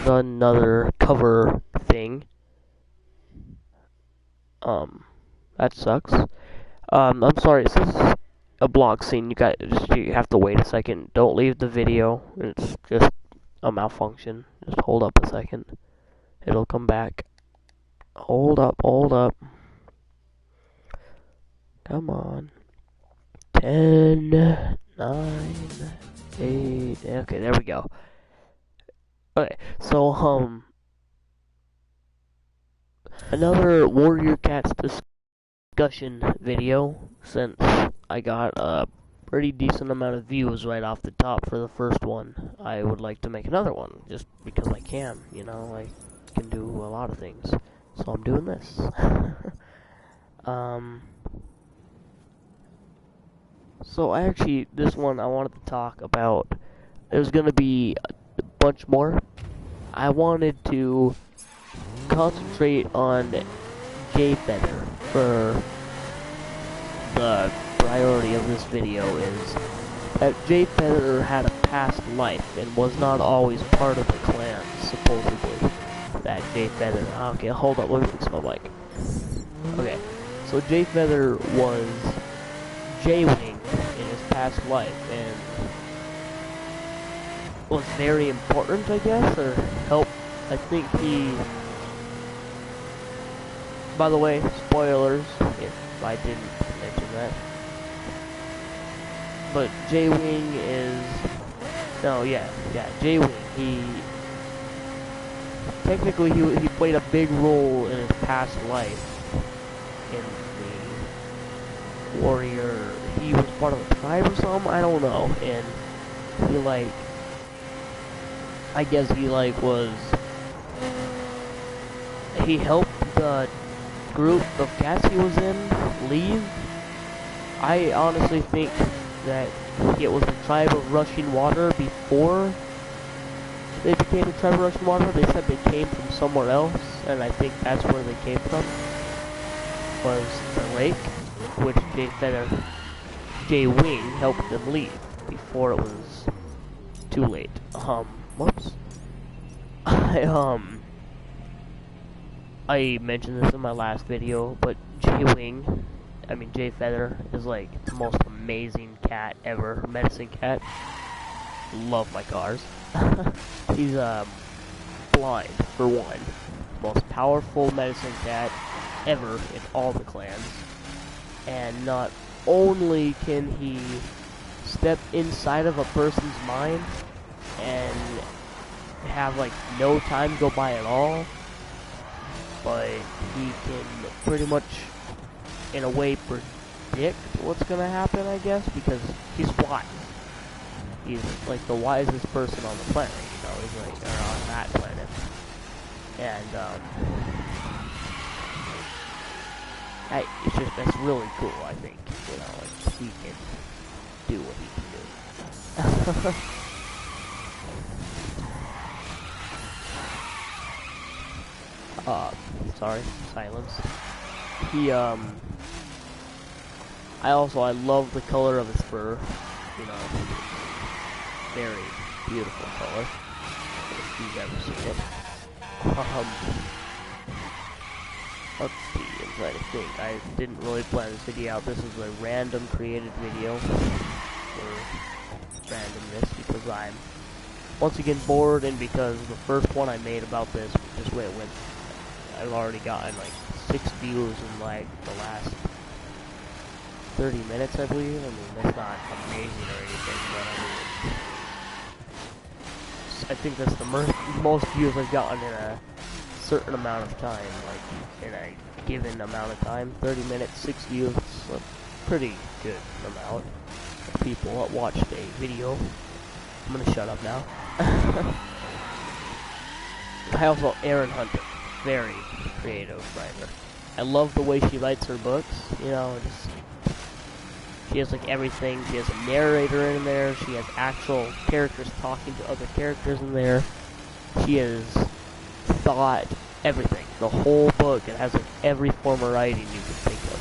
another cover thing. That sucks. I'm sorry, it says a block scene. You have to wait a second. Don't leave the video. It's just a malfunction. Just hold up a second. It'll come back. Hold up, hold up. Come on. 10, 9, 8. Okay, there we go. Okay, so, another Warrior Cats discussion video, since I got a pretty decent amount of views right off the top for the first one. I would like to make another one, just because I can, you know, I can do a lot of things. So I'm doing this. So this one I wanted to talk about. There's gonna be a bunch more. I wanted to concentrate on Jay Feather for the priority of this video is that Jay Feather had a past life and was not always part of the clan, supposedly. That Jay Feather. Okay, hold up, let me fix my mic. Okay, so Jay Feather was J-Wing in his past life and was very important, I guess, or helped. I think he. By the way, spoilers if I didn't mention that. But J-Wing is. No, yeah, J-Wing. Technically, he played a big role in his past life in the warrior. He was part of a tribe or something. I don't know, and he I guess he was. He helped the group of cats he was in leave. I honestly think that it was the tribe of Rushing Water before they became the tribe of Rushing Water. They said they came from somewhere else, and I think that's where they came from, was the lake, which J-Wing helped them leave before it was too late. Whoops. I mentioned this in my last video, but Jay Feather is like the most amazing cat ever. Medicine cat. Love my cars. He's blind for one. Most powerful medicine cat ever in all the clans. And not only can he step inside of a person's mind and have no time go by at all, but he can pretty much in a way predict what's gonna happen, I guess, because he's wise. He's like the wisest person on the planet, you know, he's or on that planet. And that's really cool, I think, you know, he can do what he can do. Sorry, silence. I love the color of his fur, you know, very beautiful color, if you've ever seen it. Let's see, I'm trying to think. I didn't really plan this video out. This is a random created video for randomness, because I'm once again bored, and because the first one I made about this just went I've already gotten 6 views in the last 30 minutes, I believe. I mean, that's not amazing or anything, but I think that's the most views I've gotten in a certain amount of time, in a given amount of time. 30 minutes, 6 views, a pretty good amount of people that watched a video. I'm gonna shut up now. I also, Aaron Hunter, very creative writer. I love the way she writes her books, you know, she has everything. She has a narrator in there, she has actual characters talking to other characters in there. She has thought everything. The whole book, it has every form of writing you can think of.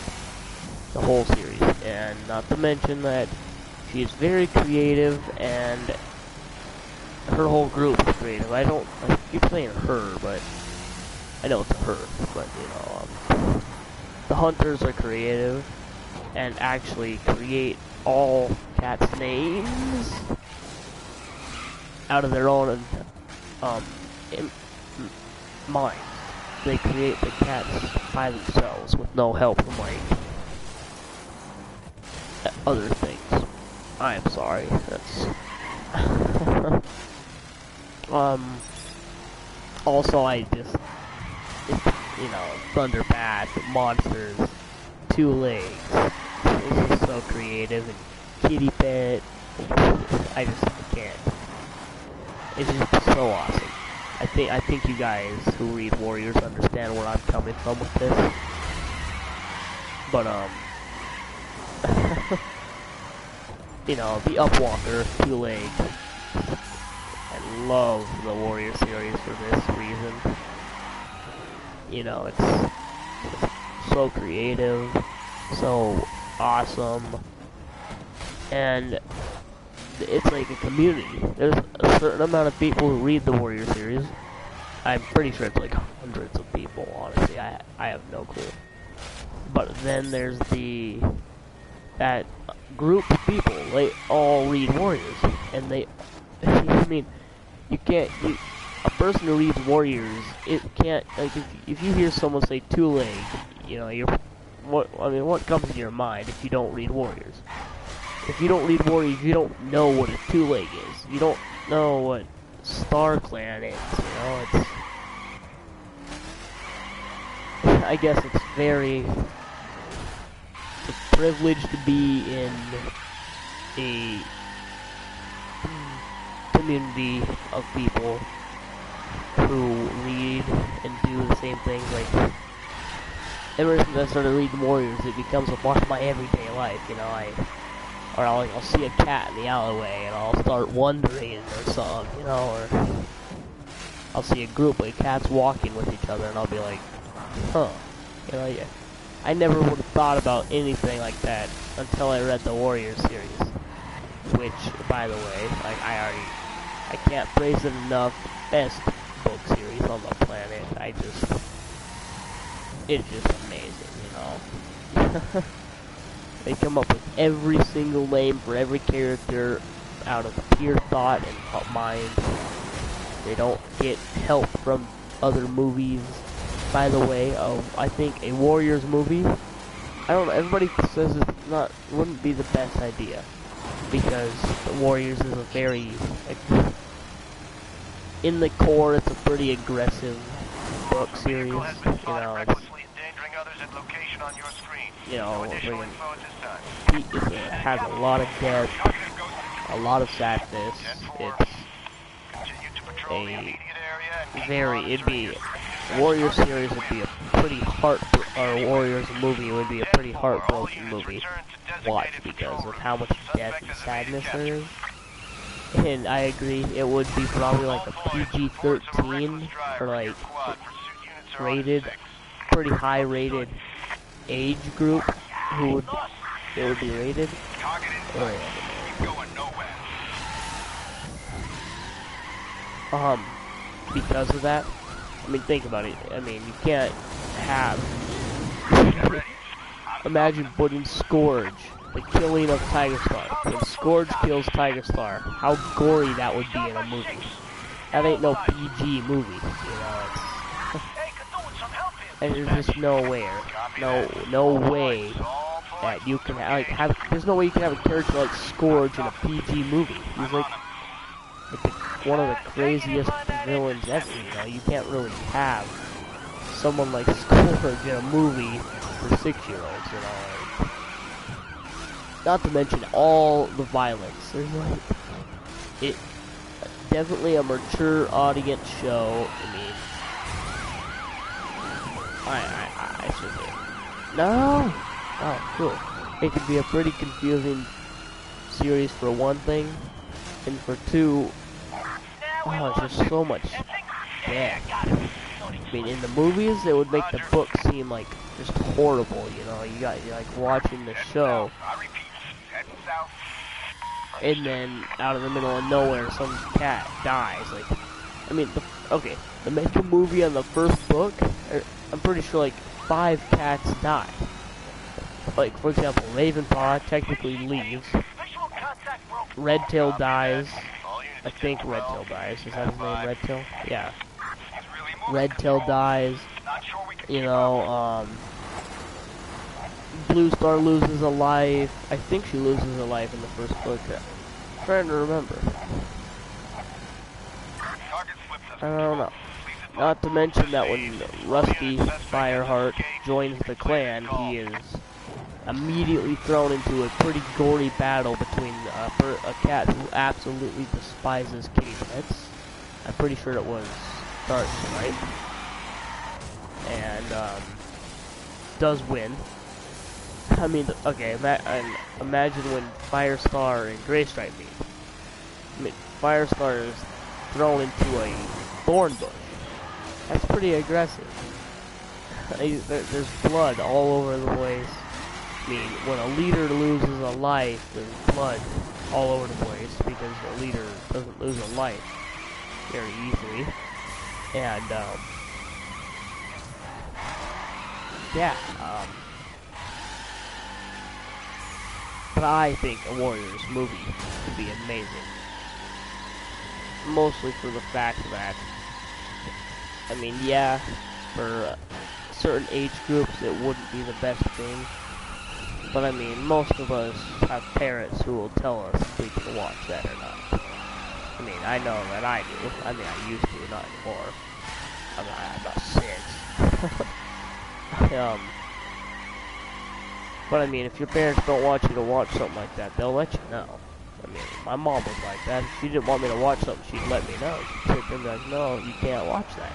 The whole series. And not to mention that she is very creative, and her whole group is creative. I keep saying her, but I know it's a her. But you know, the hunters are creative and actually create all cats' names out of their own mind. They create the cats by themselves with no help from like other things. I am sorry. That's also I just you know, Thunderbat, monsters, 2 legs. This is so creative, and Kitty Pet. I can't. It's just so awesome. I think you guys who read Warriors understand where I'm coming from with this. But you know, the Upwalker, 2 legs. I love the Warrior series for this reason. You know, it's so creative, so awesome, and it's like a community. There's a certain amount of people who read the Warrior series. I'm pretty sure it's like hundreds of people, honestly. I have no clue. But then there's that group of people, they all read Warriors, and they, I mean, a person who reads Warriors, it can't, like, if you hear someone say 2 leg, you know, what comes in your mind if you don't read Warriors? If you don't read Warriors, you don't know what a 2 leg is. You don't know what Star Clan is, you know, I guess it's a privilege to be in a community of people who read and do the same things. Like, ever since I started reading Warriors, it becomes a part of my everyday life, you know. I'll see a cat in the alleyway and I'll start wondering or something, you know, or I'll see a group of cats walking with each other and I'll be like, huh, you know, yeah. I never would have thought about anything like that until I read the Warriors series, which, by the way, like, I can't praise it enough, best book series on the planet. It's just amazing, you know. They come up with every single name for every character out of pure thought and mind. They don't get help from other movies. By the way, I think a Warriors movie, I don't know, everybody says wouldn't be the best idea, because the Warriors is a very, in the core, it's a pretty aggressive book series, you know, it has a lot of depth, a lot of sadness. Warrior series would be a pretty Warriors movie would be a pretty heartbroken movie to watch because of how much death and sadness there is. And I agree, it would be probably like a PG-13 or like rated, pretty high rated age group it would be rated. Because of that, I mean, think about it. I mean, you can't have. Imagine putting Scourge, the killing of Tiger Star. When Scourge kills Tiger Star, how gory that would be in a movie. That ain't no PG movie, you know. And there's just no way that you can there's no way you can have a character like Scourge in a PG movie. He's like one of the craziest villains ever, you know. You can't really have someone like Scourge in a movie for 6-year-olds, you know. Not to mention all the violence. There's like, it definitely a mature audience show. I mean, I should say. No! Oh, cool. It could be a pretty confusing series for one thing, and for two, oh, it's just so much death. I mean, in the movies, it would make the book seem like just horrible, you know. You're like watching the show. and then out of the middle of nowhere, some cat dies. Like, I mean, okay, to make a movie on the first book, I'm pretty sure like 5 cats die. Like, for example, Ravenpaw technically leaves. Redtail dies. I think Redtail dies. Is that his name, Redtail? Yeah. Redtail dies. You know, Blue Star loses a life. I think she loses a life in the first book. I'm trying to remember. I don't know. Not to mention that when Rusty Fireheart joins the clan, he is immediately thrown into a pretty gory battle between a cat who absolutely despises kitty pets. I'm pretty sure it was Dark, right? And does win. I mean, okay, imagine when Firestar and Graystripe meet. I mean, Firestar is thrown into a thorn bush. That's pretty aggressive. There's blood all over the place. I mean, when a leader loses a life, there's blood all over the place because the leader doesn't lose a life very easily. And, yeah, but I think a Warriors movie would be amazing. Mostly for the fact that, I mean, yeah, for certain age groups it wouldn't be the best thing. But I mean, most of us have parents who will tell us if we can watch that or not. I mean, I know that I do. I mean, I used to, not anymore. I'm not 6. But I mean, if your parents don't want you to watch something like that, they'll let you know. I mean, my mom was like that. If she didn't want me to watch something, she'd let me know. She'd sit there and be like, no, you can't watch that.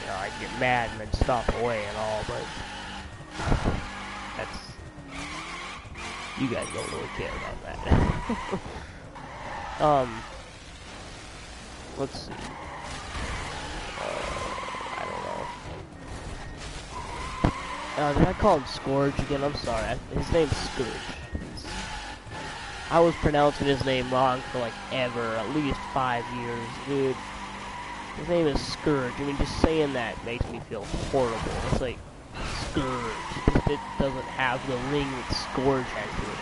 I'd get mad and then stop away and all, but that's, you guys don't really care about that. Let's see. I don't know. Did I call him Scourge again? I'm sorry. His name's Scourge. I was pronouncing his name wrong for like ever, at least 5 years, dude. His name is Scourge. I mean, just saying that makes me feel horrible. It's like, Scourge. It doesn't have the ring that Scourge has to it.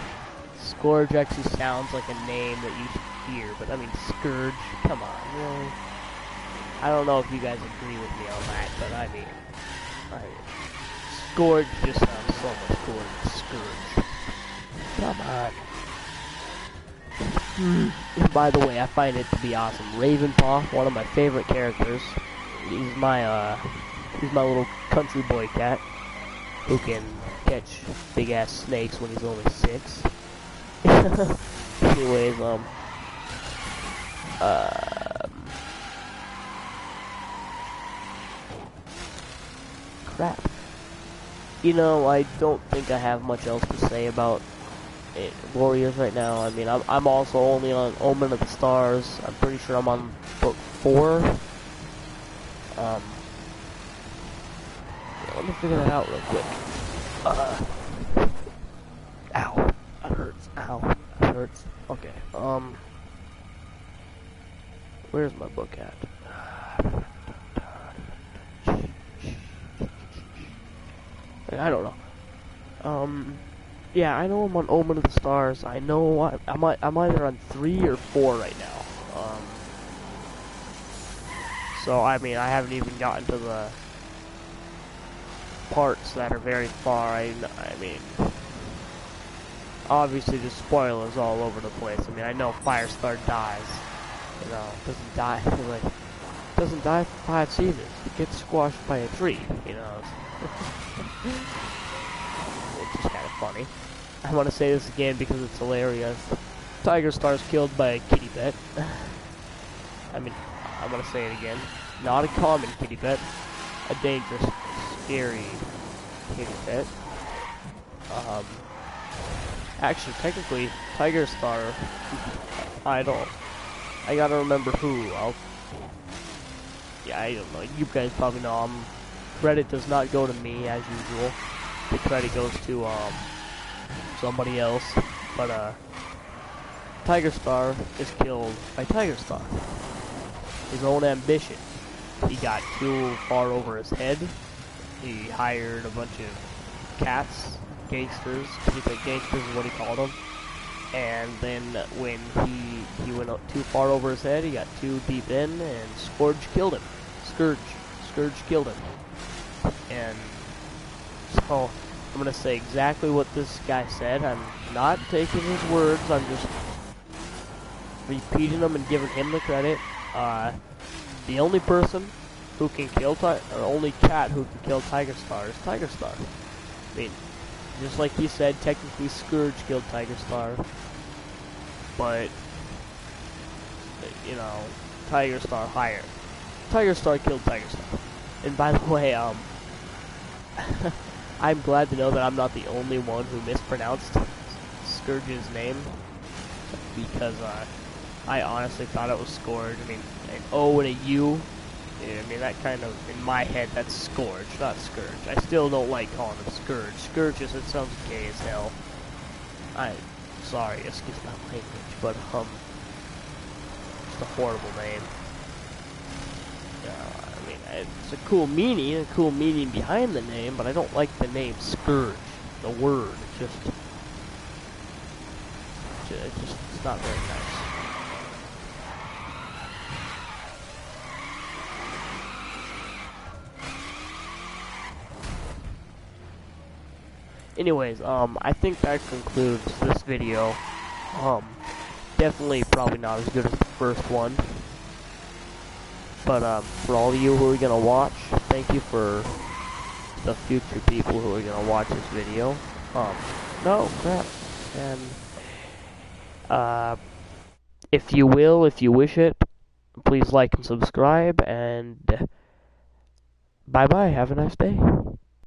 Scourge actually sounds like a name that you should hear, but I mean, Scourge, come on, really? I don't know if you guys agree with me on that, but I mean, Scourge just sounds so much cooler than Scourge. Come on. By the way, I find it to be awesome. Ravenpaw, one of my favorite characters. He's my little country boy cat who can catch big ass snakes when he's only 6. Anyways, crap. You know, I don't think I have much else to say about Warriors right now. I mean, I'm also only on Omen of the Stars. I'm pretty sure I'm on book 4. Yeah, let me figure that out real quick. Ow, that hurts. Ow, that hurts. Okay. Where's my book at? I don't know. Yeah, I know I'm on Omen of the Stars. I know I'm either on 3 or 4 right now. So I mean, I haven't even gotten to the parts that are very far. I mean, obviously the spoilers all over the place. I mean, I know Firestar dies. You know, doesn't die like doesn't die for 5 seasons. He gets squashed by a tree. You know. It's just kind of funny. I want to say this again because it's hilarious. Tiger Star's killed by a kitty pet. I mean, I'm going to say it again. Not a common kitty pet. A dangerous, scary kitty pet. Actually, technically, Tiger Star, I gotta remember who. Yeah, I don't know. You guys probably know. Credit does not go to me, as usual. The credit goes to, somebody else. But, Tiger Star is killed by Tiger Star. His own ambition. He got too far over his head. He hired a bunch of cats, gangsters. He said gangsters is what he called them. And then when he went too far over his head, he got too deep in, and Scourge killed him. Scourge killed him. And so I'm gonna say exactly what this guy said. I'm not taking his words. I'm just repeating them and giving him the credit. The only person who can kill or only cat who can kill Tiger Star is Tiger Star. I mean, just like he said, technically Scourge killed Tiger Star, but you know, Tiger Star higher. Tiger Star killed Tiger Star. And by the way, I'm glad to know that I'm not the only one who mispronounced Scourge's name, because I honestly thought it was Scourge. I mean, an O and a U. I mean, that kind of, in my head, that's Scourge, not Scourge. I still don't like calling him Scourge. Scourge just, it sounds gay as hell. Sorry, excuse my language, but, it's a horrible name. I mean, it's a cool meaning behind the name, but I don't like the name Scourge. The word, it's not very nice. Anyways, I think that concludes this video. Definitely probably not as good as the first one. But, for all of you who are gonna watch, thank you for the future people who are gonna watch this video. No, crap. And, if you wish it, please like and subscribe, and bye-bye, have a nice day.